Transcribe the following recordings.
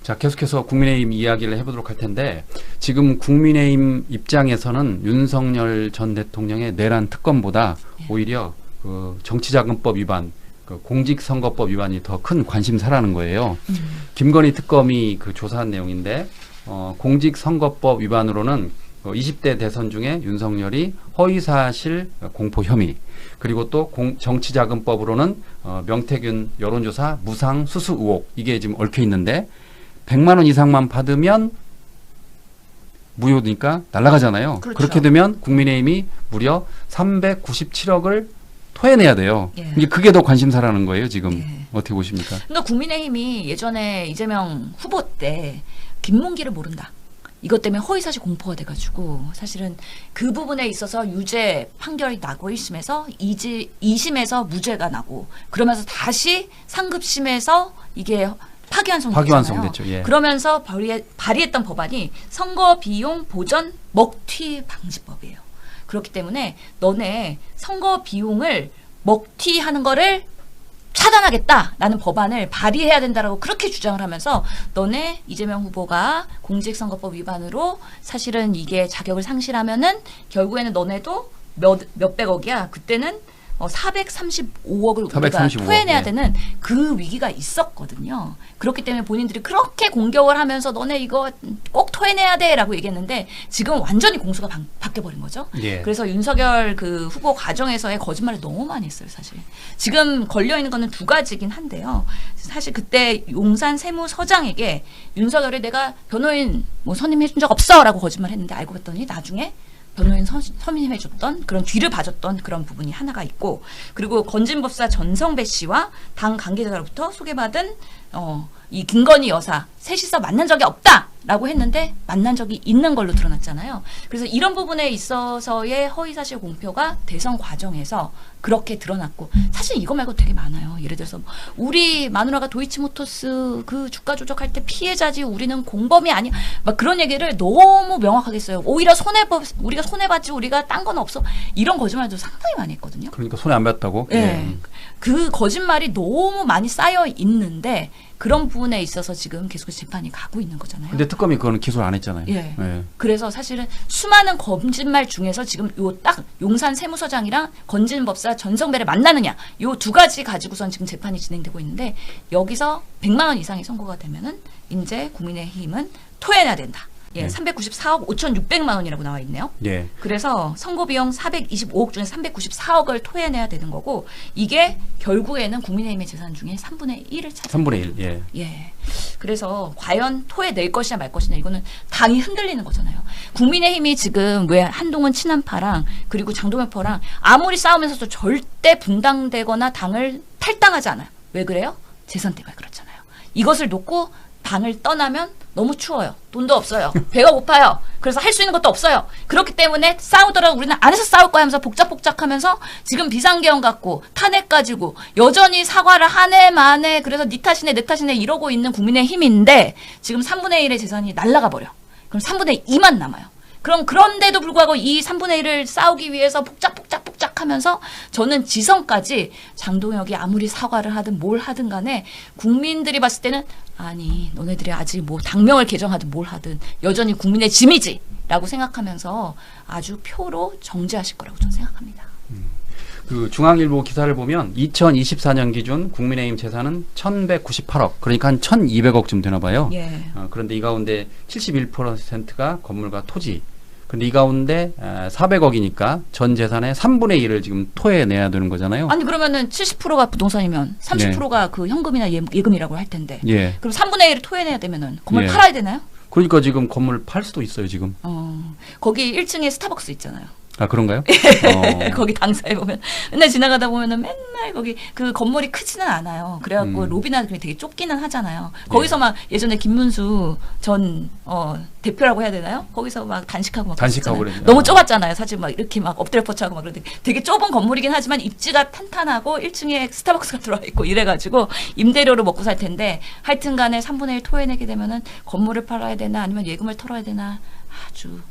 자, 계속해서 국민의힘 이야기를 해보도록 할 텐데 지금 국민의힘 입장에서는 윤석열 전 대통령의 내란 특검보다 오히려 그 정치자금법 위반, 그 공직선거법 위반이 더 큰 관심사라는 거예요. 김건희 특검이 그 조사한 내용인데 공직선거법 위반으로는 20대 대선 중에 윤석열이 허위사실 공포 혐의, 그리고 또 정치자금법으로는 명태균 여론조사 무상 수수 의혹, 이게 지금 얽혀 있는데 100만 원 이상만 받으면 무효니까 날아가잖아요. 그렇죠. 그렇게 되면 국민의힘이 무려 397억을 토해내야 돼요. 예. 이게 그게 더 관심사라는 거예요, 지금. 예. 어떻게 보십니까? 그러니까 국민의힘이 예전에 이재명 후보 때 김문기를 모른다. 이것 때문에 허위사실 공포가 돼가지고 사실은 그 부분에 있어서 유죄 판결이 나고 1심에서 2심에서 무죄가 나고 그러면서 다시 상급심에서 이게 파기환송됐죠. 예. 그러면서 발의했던 법안이 선거 비용 보전 먹튀 방지법이에요. 그렇기 때문에 너네 선거 비용을 먹튀하는 거를 차단하겠다라는 법안을 발의해야 된다라고 그렇게 주장을 하면서 너네 이재명 후보가 공직선거법 위반으로 사실은 이게 자격을 상실하면은 결국에는 너네도 몇백억이야. 그때는 435억을 우리가 435억, 토해내야 예. 되는 되는 그 위기가 있었거든요. 그렇기 때문에 본인들이 그렇게 공격을 하면서 너네 이거 꼭 토해내야 돼라고 얘기했는데 지금 완전히 공수가 바뀌어버린 거죠. 예. 그래서 윤석열 그 후보 과정에서의 거짓말을 너무 많이 했어요, 사실. 지금 걸려있는 거는 두 가지긴 한데요. 사실 그때 용산 세무서장에게 윤석열이 내가 변호인 뭐 선임해준 적 없어 라고 거짓말 했는데 알고 봤더니 나중에 변호인 선임해줬던 그런 뒤를 봐줬던 그런 부분이 하나가 있고, 그리고 건진법사 전성배 씨와 당 관계자로부터 소개받은 이 김건희 여사 셋이서 만난 적이 없다라고 했는데 만난 적이 있는 걸로 드러났잖아요. 그래서 이런 부분에 있어서의 허위사실 공표가 대선 과정에서 그렇게 드러났고, 사실 이거 말고 되게 많아요. 예를 들어서 우리 마누라가 도이치모터스 그 주가 조작할 때 피해자지 우리는 공범이 아니야 막 그런 얘기를 너무 명확하게 했어요. 오히려 우리가 손해봤지 우리가 딴 건 없어, 이런 거짓말도 상당히 많이 했거든요. 그러니까 손해 안 봤다고? 네. 예. 그 거짓말이 너무 많이 쌓여 있는데 그런 부분에 있어서 지금 계속해서 재판이 가고 있는 거잖아요. 근데 특검이 그거는 기소를 안 했잖아요. 예. 예. 그래서 사실은 수많은 거짓말 중에서 지금 요 딱 용산 세무서장이랑 건진법사 전성배를 만나느냐 요 두 가지 가지고선 지금 재판이 진행되고 있는데, 여기서 100만 원 이상이 선고가 되면은 이제 국민의힘은 토해내야 된다. 예, 네. 394억 5,600만 원이라고 나와 있네요. 예. 그래서 선거 비용 425억 중에 394억을 토해내야 되는 거고, 이게 결국에는 국민의힘의 재산 중에 3분의 1을 차지합니다. 3분의 1. 예. 예. 그래서 과연 토해낼 것이냐 말 것이냐, 이거는 당이 흔들리는 거잖아요. 국민의힘이 지금 왜 한동훈 친한파랑 그리고 장동혁파랑 아무리 싸우면서도 절대 분당되거나 당을 탈당하지 않아요. 왜 그래요? 재선 때문에 그렇잖아요. 이것을 놓고 당을 떠나면 너무 추워요. 돈도 없어요. 배가 고파요. 그래서 할 수 있는 것도 없어요. 그렇기 때문에 싸우더라도 우리는 안에서 싸울 거야 하면서 복작복작하면서 지금 비상계엄 갖고 탄핵 가지고 여전히 사과를 한 해 만에 그래서 니 탓이네 내 탓이네 이러고 있는 국민의힘인데 지금 3분의 1의 재산이 날아가 버려. 그럼 3분의 2만 남아요. 그럼 그런데도 불구하고 이 3분의 1을 싸우기 위해서 복작복작하면서 저는 지선까지 장동혁이 아무리 사과를 하든 뭘 하든 간에 국민들이 봤을 때는 아니 너네들이 아직 뭐 당명을 개정하든 뭘 하든 여전히 국민의 짐이지 라고 생각하면서 아주 표로 정지하실 거라고 저는 생각합니다. 그 중앙일보 기사를 보면 2024년 기준 국민의힘 재산은 1,198억, 그러니까 한 1,200억쯤 되나 봐요. 예. 그런데 이 가운데 71%가 건물과 토지. 근데 이 가운데 400억이니까 전 재산의 3분의 1을 지금 토해내야 되는 거잖아요. 아니 그러면은 70%가 부동산이면 30%가 그 현금이나 예금이라고 할 텐데. 예. 그럼 3분의 1을 토해내야 되면은 건물 예. 팔아야 되나요? 그러니까 지금 건물 팔 수도 있어요, 지금. 거기 1층에 스타벅스 있잖아요. 아, 그런가요? 거기 당사에 보면 맨날 지나가다 보면은 맨날 거기 그 건물이 크지는 않아요. 그래갖고 로비나 되게 좁기는 하잖아요. 거기서 막 예전에 김문수 전 대표라고 해야 되나요? 거기서 막 단식하고 그랬죠. 너무 좁았잖아요. 사실 막 이렇게 막 엎드려 뻗쳐하고 막 그런데 되게 좁은 건물이긴 하지만 입지가 탄탄하고 1층에 스타벅스가 들어와 있고 이래가지고 임대료로 먹고 살 텐데, 하여튼간에 3분의 1 토해내게 되면은 건물을 팔아야 되나 아니면 예금을 털어야 되나 아주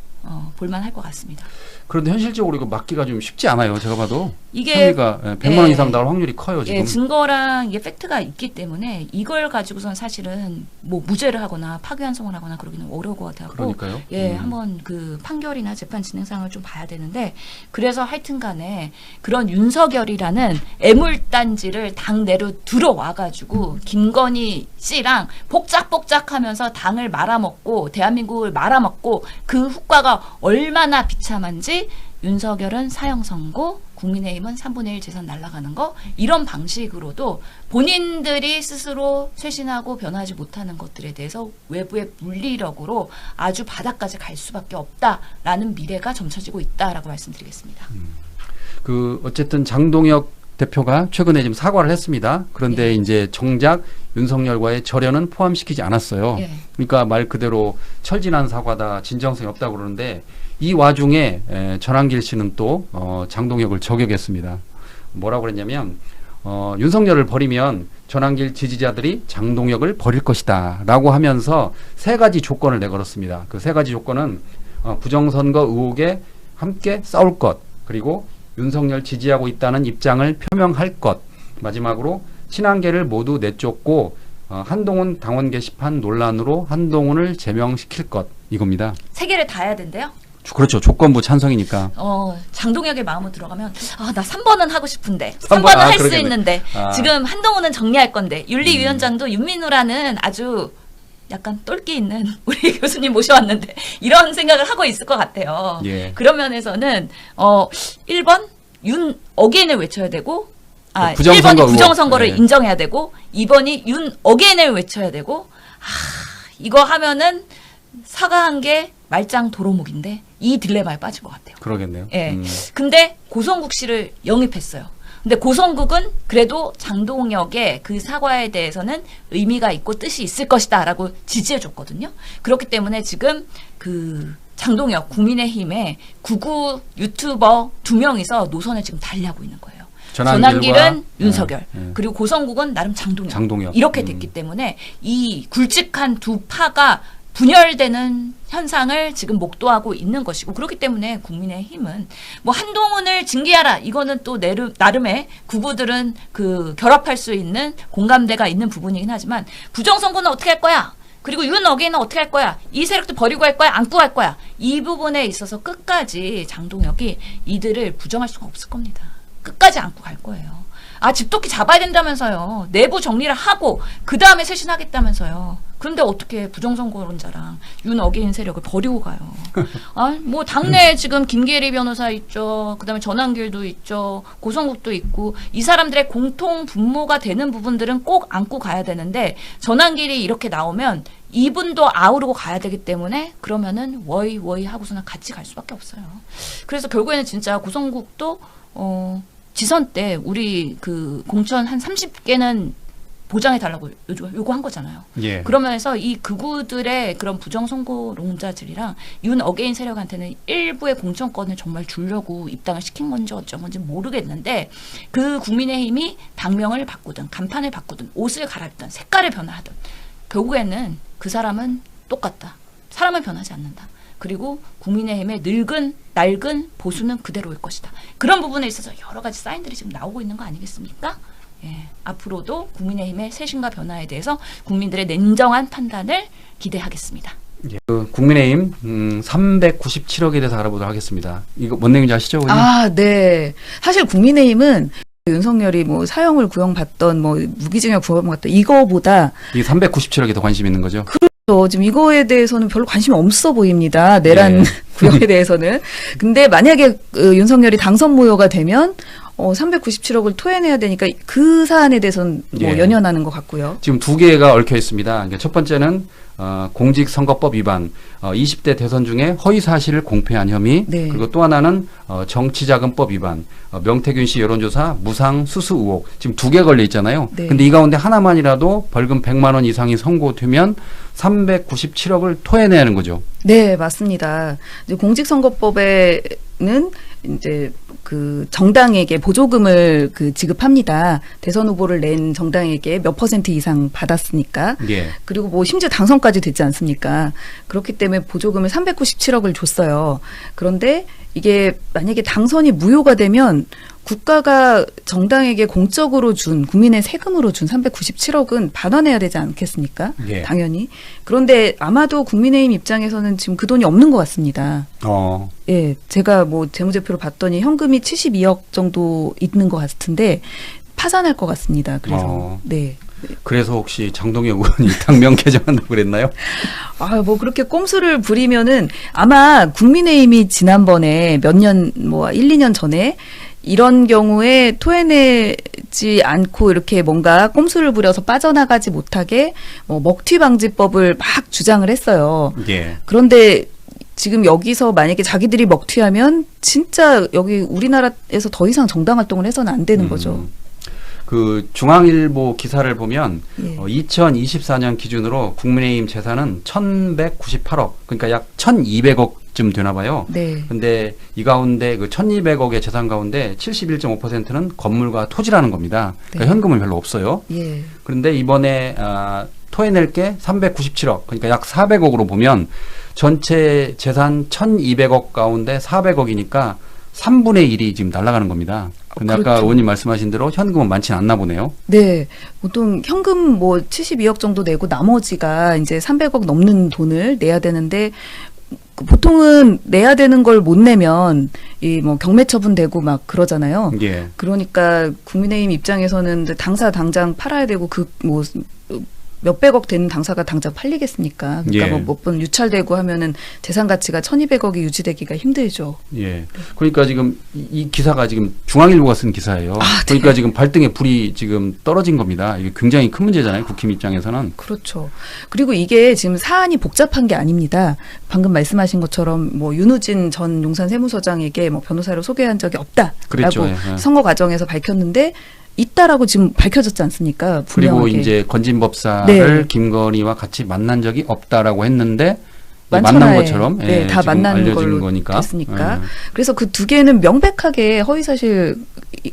볼만할 것 같습니다. 그런데 현실적으로 이거 막기가 좀 쉽지 않아요, 제가 봐도. 이게 혐의가 100만 원 이상 나올 확률이 커요 지금. 예, 증거랑 이게 팩트가 있기 때문에 이걸 가지고선 사실은 뭐 무죄를 하거나 파기환송을 하거나 그러기는 어려울 것 같아요. 그러니까요. 예, 한번 그 판결이나 재판 진행상을 좀 봐야 되는데 그래서 하여튼간에 그런 윤석열이라는 애물단지를 당내로 들어와가지고 김건희 씨랑 복작복작하면서 당을 말아먹고 대한민국을 말아먹고 그 후과가 얼마나 비참한지. 윤석열은 사형 선고, 국민의힘은 3분의 1 재산 날아가는 거 이런 방식으로도 본인들이 스스로 쇄신하고 변화하지 못하는 것들에 대해서 외부의 물리력으로 아주 바닥까지 갈 수밖에 없다라는 미래가 점쳐지고 있다라고 말씀드리겠습니다. 그 어쨌든 장동혁 대표가 최근에 지금 사과를 했습니다. 그런데 이제 정작 윤석열과의 절연은 포함시키지 않았어요. 예. 그러니까 말 그대로 철진한 사과다, 진정성이 없다고 그러는데 이 와중에 전한길 씨는 또 장동혁을 저격했습니다. 뭐라고 그랬냐면 윤석열을 버리면 전한길 지지자들이 장동혁을 버릴 것이다 라고 하면서 세 가지 조건을 내걸었습니다. 그 세 가지 조건은 부정선거 의혹에 함께 싸울 것, 그리고 윤석열 지지하고 있다는 입장을 표명할 것, 마지막으로 친한계를 모두 내쫓고 한동훈 당원 게시판 논란으로 한동훈을 제명시킬 것, 이겁니다. 세 개를 다 해야 된대요. 그렇죠. 조건부 찬성이니까. 장동혁의 마음으로 들어가면 나 3번은 하고 싶은데 3번, 3번은 할 수 그러겠네. 있는데 지금 한동훈은 정리할 건데 윤리위원장도 윤민우라는 아주 약간 똘끼 있는 우리 교수님 모셔왔는데 이런 생각을 하고 있을 것 같아요. 예. 그런 면에서는 1번 윤 어게인을 외쳐야 되고 부정선거 1번이 부정선거를 의혹. 예. 인정해야 되고 2번이 윤 어게인을 외쳐야 되고 이거 하면은 사과한 게 말짱 도로묵인데 이 딜레마에 빠진 것 같아요. 그러겠네요. 예. 근데 고성국 씨를 영입했어요. 근데 고성국은 그래도 장동혁의 그 사과에 대해서는 의미가 있고 뜻이 있을 것이다라고 지지해줬거든요. 그렇기 때문에 지금 그 장동혁 국민의힘의 구구 유튜버 2명이서 노선을 지금 달리하고 있는 거예요. 전한길은 윤석열, 그리고 고성국은 나름 장동혁. 이렇게 됐기 때문에 이 굵직한 두 파가 분열되는 현상을 지금 목도하고 있는 것이고 그렇기 때문에 국민의힘은 뭐 한동훈을 징계하라 이거는 또 나름의 구구들은 그 결합할 수 있는 공감대가 있는 부분이긴 하지만 부정선거는 어떻게 할 거야? 그리고 윤 어게인은 어떻게 할 거야? 이 세력도 버리고 할 거야? 안고 할 거야? 이 부분에 있어서 끝까지 장동혁이 이들을 부정할 수가 없을 겁니다. 끝까지 안고 갈 거예요. 집도끼 잡아야 된다면서요. 내부 정리를 하고 그 다음에 쇄신하겠다면서요. 그런데 어떻게 부정선거론자랑 윤 어게인 세력을 버리고 가요. 뭐 당내에 지금 김계리 변호사 있죠. 그다음에 전한길도 있죠. 고성국도 있고 이 사람들의 공통 분모가 되는 부분들은 꼭 안고 가야 되는데 전한길이 이렇게 나오면 이분도 아우르고 가야 되기 때문에 그러면은 워이 하고서는 같이 갈 수밖에 없어요. 그래서 결국에는 진짜 고성국도 지선 때 우리 그 공천 한 30개는 보장해 달라고 요구한 거잖아요. 예. 그러면서 이 극우들의 그런 부정선거론자들이랑 윤 어게인 세력한테는 일부의 공천권을 정말 주려고 입당을 시킨 건지 어쩐 건지 모르겠는데 그 국민의힘이 당명을 바꾸든 간판을 바꾸든 옷을 갈아입든 색깔을 변화하든 결국에는 그 사람은 똑같다. 사람은 변하지 않는다. 그리고 국민의힘의 낡은 보수는 그대로일 것이다. 그런 부분에 있어서 여러 가지 사인들이 지금 나오고 있는 거 아니겠습니까? 예, 앞으로도 국민의힘의 쇄신과 변화에 대해서 국민들의 냉정한 판단을 기대하겠습니다. 예. 국민의힘 397억에 대해서 알아보도록 하겠습니다. 이거 뭔 내용인지 아시죠? 네. 사실 국민의힘은 윤석열이 뭐 사형을 구형받던 뭐 무기징역 구형받던 이거보다 이 397억에 더 관심 있는 거죠? 지금 이거에 대해서는 별로 관심이 없어 보입니다. 내란 구역에 대해서는. 근데 만약에 윤석열이 당선 무효가 되면 397억을 토해내야 되니까 그 사안에 대해서는 뭐 연연하는 것 같고요. 지금 두 개가 얽혀 있습니다. 그러니까 첫 번째는 공직선거법 위반, 20대 대선 중에 허위 사실을 공표한 혐의, 그리고 또 하나는 정치자금법 위반, 명태균 씨 여론조사 무상 수수 의혹. 지금 두 개 걸려 있잖아요. 근데 이 가운데 하나만이라도 벌금 100만 원 이상이 선고되면 397억을 토해내야 하는 거죠. 네, 맞습니다. 이제 공직선거법에는 이제 그 정당에게 보조금을 지급합니다. 대선 후보를 낸 정당에게 몇 % 이상 받았으니까. 그리고 뭐 심지어 당선까지 됐지 않습니까? 그렇기 때문에 보조금을 397억을 줬어요. 그런데 이게 만약에 당선이 무효가 되면 국가가 정당에게 공적으로 준 국민의 세금으로 준 397억은 반환해야 되지 않겠습니까? 예. 당연히. 그런데 아마도 국민의힘 입장에서는 지금 그 돈이 없는 것 같습니다. 예, 제가 뭐 재무제표를 봤더니 현금이 72억 정도 있는 것 같은데 파산할 것 같습니다. 그래서 네. 그래서 혹시 장동혁 의원이 당명 개정한다고 그랬나요? 아, 뭐 그렇게 꼼수를 부리면은 아마 국민의힘이 지난번에 몇 년, 뭐 1, 2년 전에 이런 경우에 토해내지 않고 이렇게 뭔가 꼼수를 부려서 빠져나가지 못하게 뭐 먹튀 방지법을 막 주장을 했어요. 예. 그런데 지금 여기서 만약에 자기들이 먹튀하면 진짜 여기 우리나라에서 더 이상 정당 활동을 해서는 안 되는 거죠. 그 중앙일보 기사를 보면 예. 2024년 기준으로 국민의힘 재산은 1,198억, 그러니까 약 1,200억쯤 되나 봐요. 네. 근데 이 가운데 그 1,200억의 재산 가운데 71.5%는 건물과 토지라는 겁니다. 그러니까 네. 현금은 별로 없어요. 예. 그런데 이번에 토해낼 게 397억, 그러니까 약 400억으로 보면 전체 재산 1,200억 가운데 400억이니까 3분의 1이 지금 날아가는 겁니다. 근데 그렇죠. 아까 의원님 말씀하신 대로 현금은 많지는 않나 보네요. 네. 보통 현금 뭐 72억 정도 내고 나머지가 이제 300억 넘는 돈을 내야 되는데 보통은 내야 되는 걸 못 내면 이 뭐 경매 처분되고 막 그러잖아요. 예. 그러니까 국민의힘 입장에서는 당사 당장 팔아야 되고 그 뭐 몇백억 되는 당사가 당장 팔리겠습니까? 그러니까 예. 뭐 몇 번 유찰되고 하면은 재산 가치가 1,200억이 유지되기가 힘들죠. 예. 그러니까 지금 이 기사가 지금 중앙일보가 쓴 기사예요. 그러니까 지금 발등에 불이 지금 떨어진 겁니다. 이게 굉장히 큰 문제잖아요. 국힘 입장에서는. 그렇죠. 그리고 이게 지금 사안이 복잡한 게 아닙니다. 방금 말씀하신 것처럼 뭐 윤우진 전 용산 세무서장에게 뭐 변호사를 소개한 적이 없다라고 그랬죠. 예. 선거 과정에서 밝혔는데 있다라고 지금 밝혀졌지 않습니까? 그리고 분명하게. 이제 건진법사를 네. 김건희와 같이 만난 적이 없다라고 했는데 만난 만천하에, 것처럼 네, 예, 다 지금 만난 알려진 걸로 거니까. 됐으니까. 예. 그래서 그 두 개는 명백하게 허위사실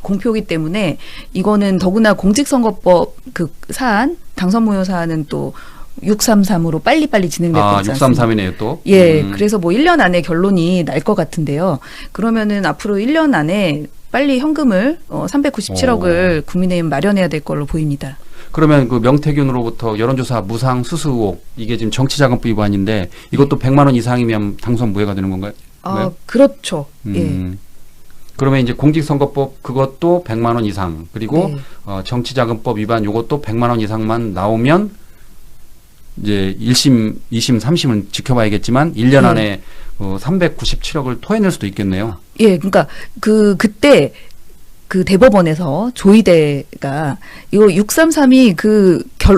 공표이기 때문에 이거는 더구나 공직선거법 그 사안, 당선무효 사안은 또 633으로 빨리빨리 진행될 것 같지 않습니까? 633이네요 또. 예, 그래서 뭐 1년 안에 결론이 날 것 같은데요. 그러면은 앞으로 1년 안에 빨리 현금을 397억을 국민의힘 마련해야 될 걸로 보입니다. 그러면 그 명태균으로부터 여론조사 무상 수수 의혹 이게 지금 정치자금법 위반인데 이것도 100만 원 이상이면 당선 무효가 되는 건가요? 그렇죠. 예. 그러면 이제 공직선거법 그것도 100만 원 이상 그리고 네. 정치자금법 위반 요것도 100만 원 이상만 나오면 이제 1심, 2심, 3심은 지켜봐야겠지만 1년 안에 397억을 토해낼 수도 있겠네요. 예, 그러니까 그때 그 대법원에서 조희대가 이거 633이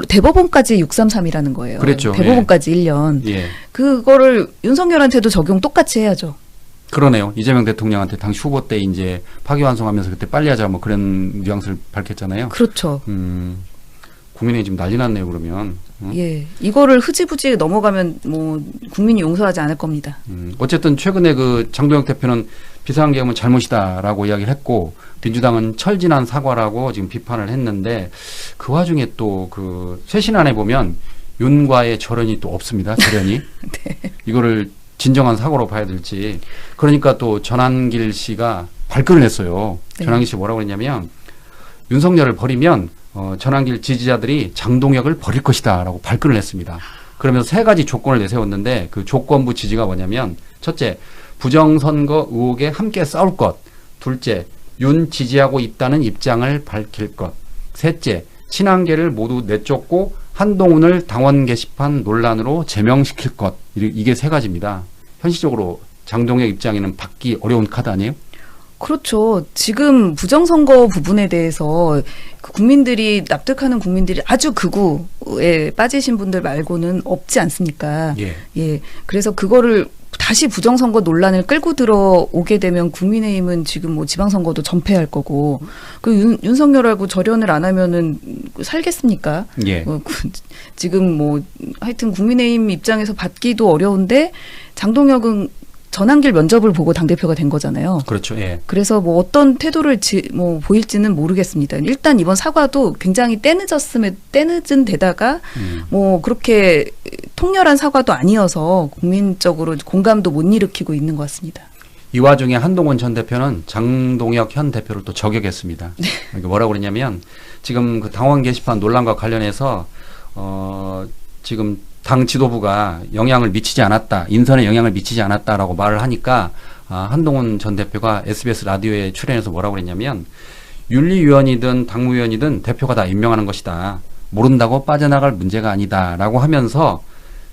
대법원까지 633이라는 거예요. 그랬죠. 대법원까지 1년. 예. 그거를 윤석열한테도 적용 똑같이 해야죠. 그러네요. 이재명 대통령한테 당시 후보 때 이제 파기환송하면서 그때 빨리 하자 뭐 그런 뉘앙스를 밝혔잖아요. 그렇죠. 국민이 지금 난리 났네요, 그러면. 예. 이거를 흐지부지 넘어가면 뭐 국민이 용서하지 않을 겁니다. 어쨌든 최근에 그 장동혁 대표는 비상계엄은 잘못이다라고 이야기를 했고 민주당은 철진한 사과라고 지금 비판을 했는데 그 와중에 또 그 쇄신안에 보면 윤과의 절연이 또 없습니다. 절연이. 네. 이거를 진정한 사고로 봐야 될지. 그러니까 또 전한길 씨가 발끈을 했어요. 네. 전한길 씨 뭐라고 했냐면 윤석열을 버리면 전한길 지지자들이 장동혁을 버릴 것이다라고 발끈을 했습니다. 그러면서 세 가지 조건을 내세웠는데 그 조건부 지지가 뭐냐면 첫째, 부정선거 의혹에 함께 싸울 것. 둘째, 윤 지지하고 있다는 입장을 밝힐 것. 셋째, 친한계를 모두 내쫓고 한동훈을 당원 게시판 논란으로 제명시킬 것. 이게 세 가지입니다. 현실적으로 장동혁 입장에는 받기 어려운 카드 아니에요? 그렇죠. 지금 부정선거 부분에 대해서 그 국민들이 납득하는 국민들이 아주 극우에 빠지신 분들 말고는 없지 않습니까? 예. 예. 그래서 그거를 다시 부정선거 논란을 끌고 들어오게 되면 국민의힘은 지금 뭐 지방선거도 전패할 거고 그 윤석열하고 절연을 안 하면은 살겠습니까? 예. 지금 뭐 하여튼 국민의힘 입장에서 받기도 어려운데 장동혁은 전한길 면접을 보고 당대표가 된 거잖아요. 그렇죠. 예. 그래서 뭐 어떤 태도를 보일지는 모르겠습니다. 일단 이번 사과도 굉장히 때늦은 데다가 뭐 그렇게 통렬한 사과도 아니어서 국민적으로 공감도 못 일으키고 있는 것 같습니다. 이 와중에 한동훈 전 대표는 장동혁 현 대표를 또 저격했습니다. 이게 뭐라고 그러냐면 지금 그 당원 게시판 논란과 관련해서 지금 당 지도부가 영향을 미치지 않았다, 인선에 영향을 미치지 않았다라고 말을 하니까 한동훈 전 대표가 SBS 라디오에 출연해서 뭐라고 그랬냐면 윤리위원이든 당무위원이든 대표가 다 임명하는 것이다. 모른다고 빠져나갈 문제가 아니다라고 하면서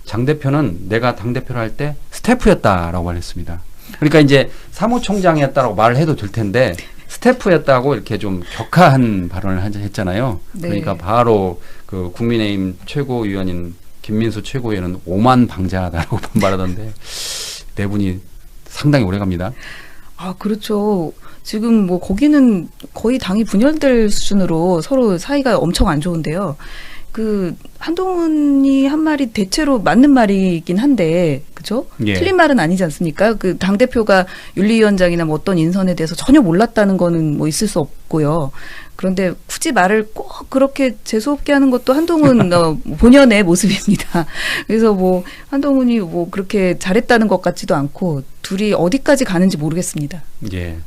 장 대표는 내가 당대표를 할 때 스태프였다라고 말했습니다. 그러니까 이제 사무총장이었다라고 말을 해도 될 텐데 스태프였다고 이렇게 좀 격한 발언을 했잖아요. 네. 그러니까 바로 그 국민의힘 최고위원인 김민수 최고위원은 오만방자하다라고 반발하던데 내분이 상당히 오래갑니다. 아, 그렇죠. 지금 뭐 거기는 거의 당이 분열될 수준으로 서로 사이가 엄청 안 좋은데요. 그 한동훈이 한 말이 대체로 맞는 말이긴 한데, 그죠? 예. 틀린 말은 아니지 않습니까? 그 당 대표가 윤리위원장이나 뭐 어떤 인선에 대해서 전혀 몰랐다는 거는 뭐 있을 수 없고요. 그런데 굳이 말을 꼭 그렇게 재수없게 하는 것도 한동훈 본연의 모습입니다. 그래서 뭐 한동훈이 뭐 그렇게 잘했다는 것 같지도 않고 둘이 어디까지 가는지 모르겠습니다. 예.